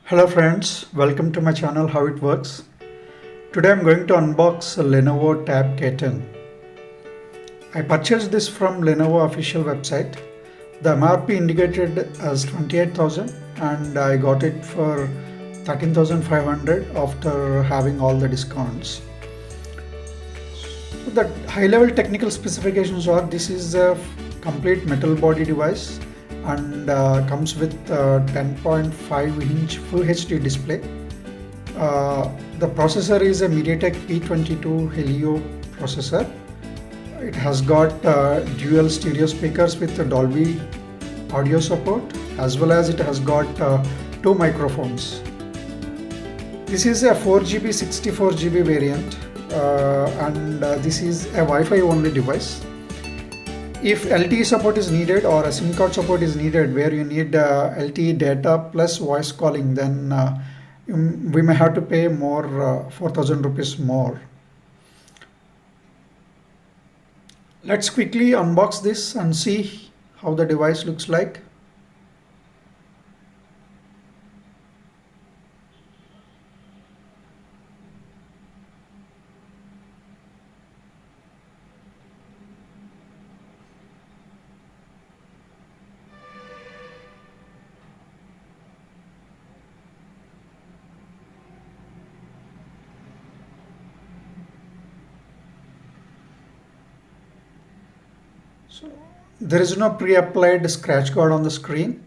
Hello friends, welcome to my channel How It Works. Today I'm going to unbox a Lenovo Tab K10. I purchased this from Lenovo official website. The MRP indicated as 28,000 and I got it for 13,500 after having all the discounts. So the high level technical specifications are this is a complete metal body device and comes with 10.5-inch Full HD display. The processor is a MediaTek P22 Helio processor. It has got dual stereo speakers with the Dolby audio support, as well as it has got two microphones. This is a 4GB 64GB variant and this is a Wi-Fi only device. If LTE support is needed or a SIM card support is needed where you need LTE data plus voice calling, then we may have to pay more, 4,000 rupees more. Let's quickly unbox this and see how the device looks like. So there is no pre-applied scratch guard on the screen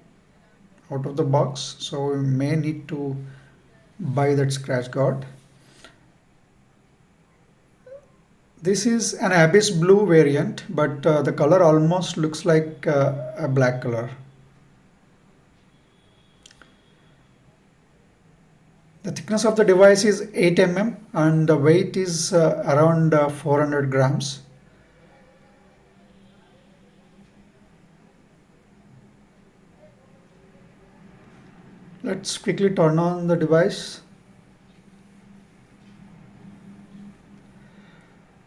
out of the box, so we may need to buy that scratch guard. This is an abyss blue variant, but the color almost looks like a black color. The thickness of the device is 8 mm and the weight is around 400 grams. Let's quickly turn on the device.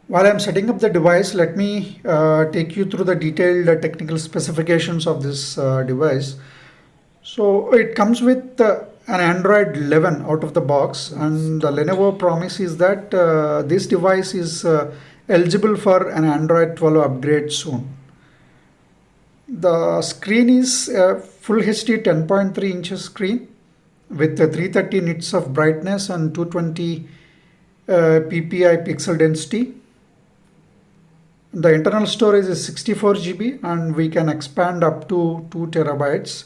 While I'm setting up the device, let me take you through the detailed technical specifications of this device. So it comes with an Android 11 out of the box, and the Lenovo promise is that this device is eligible for an Android 12 upgrade soon. The screen is a Full HD 10.3 inches screen with 330 nits of brightness and 220 ppi pixel density. The internal storage is 64 GB and we can expand up to 2 terabytes.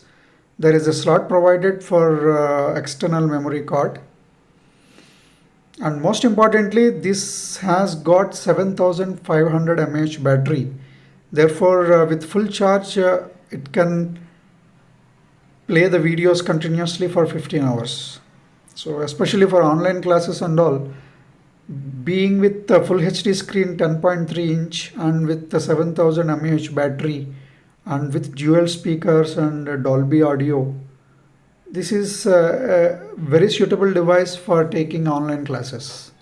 There is a slot provided for external memory card. And most importantly, this has got 7500 mAh battery. Therefore, with full charge, it can play the videos continuously for 15 hours. So especially for online classes and all, being with the Full HD screen 10.3 inch and with the 7000 mAh battery and with dual speakers and Dolby audio, this is a very suitable device for taking online classes.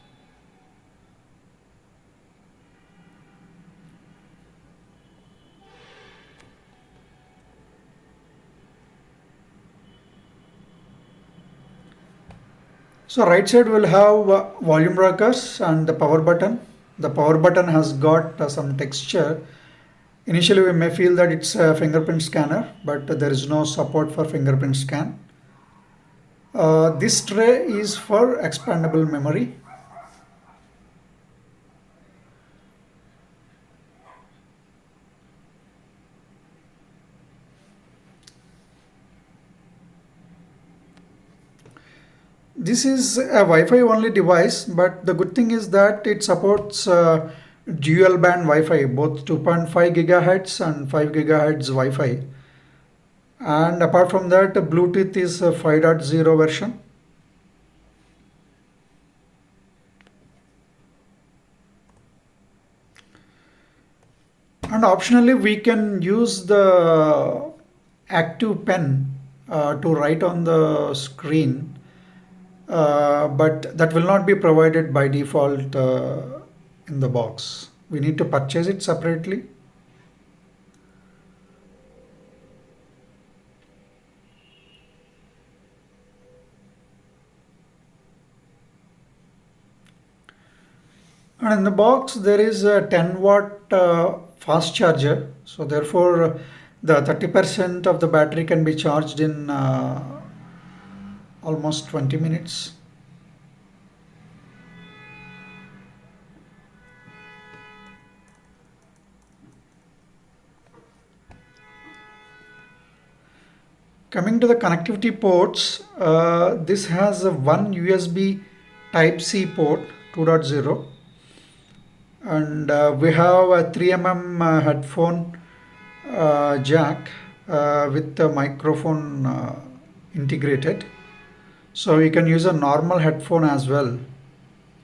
So right side will have volume rockers and the power button. The power button has got some texture. Initially we may feel that it's a fingerprint scanner, but there is no support for fingerprint scan. This tray is for expandable memory. This is a Wi-Fi only device, but the good thing is that it supports dual band Wi-Fi, both 2.5 GHz and 5 GHz Wi-Fi. And apart from that, Bluetooth is a 5.0 version. And optionally, we can use the active pen to write on the screen. But that will not be provided by default in the box. We need to purchase it separately. And in the box there is a 10 watt fast charger, so therefore the 30% of the battery can be charged in almost 20 minutes. Coming to the connectivity ports, this has a one USB Type-C port 2.0, and we have a 3mm headphone jack with the microphone integrated. So you can use a normal headphone as well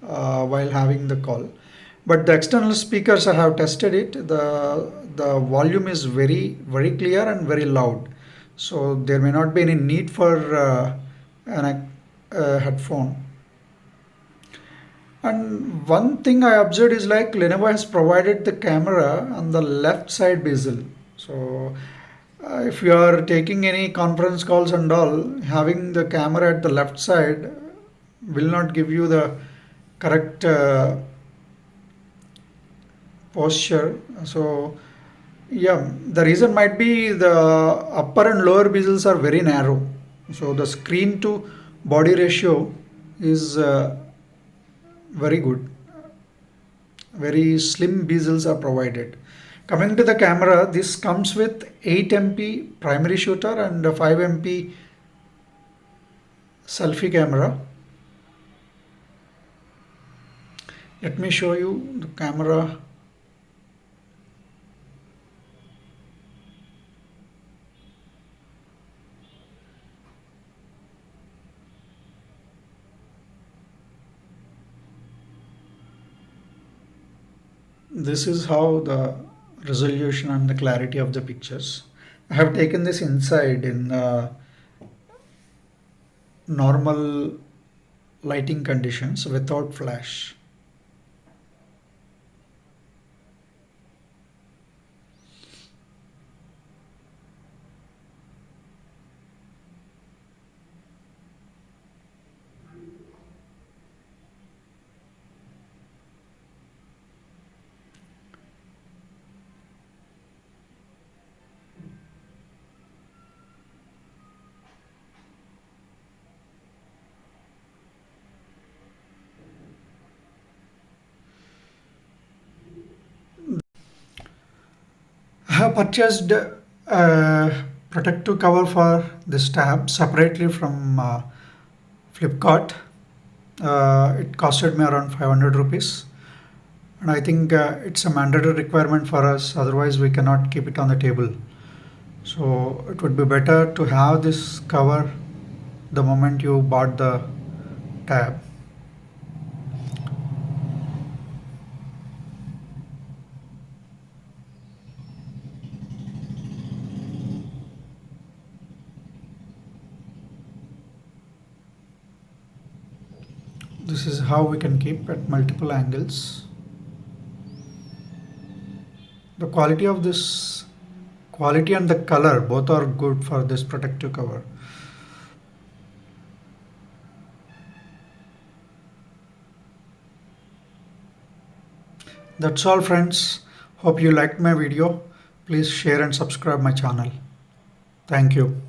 while having the call. But the external speakers, I have tested it. The volume is very clear and very loud. So there may not be any need for a headphone. And one thing I observed is like Lenovo has provided the camera on the left side bezel. So if you are taking any conference calls and all, having the camera at the left side will not give you the correct posture. So yeah, the reason might be the upper and lower bezels are very narrow. So the screen to body ratio is very good. Very slim bezels are provided. Coming to the camera, this comes with 8MP primary shooter and 5MP selfie camera. Let me show you the camera. This is how the resolution and the clarity of the pictures. I have taken this inside in normal lighting conditions without flash. I have purchased a protective cover for this tab separately from Flipkart. It costed me around 500 rupees, and I think it's a mandatory requirement for us, otherwise we cannot keep it on the table. So it would be better to have this cover the moment you bought the tab. This is how we can keep at multiple angles. The quality of this, quality and the color both are good for this protective cover. That's all friends. Hope you liked my video. Please share and subscribe my channel. Thank you.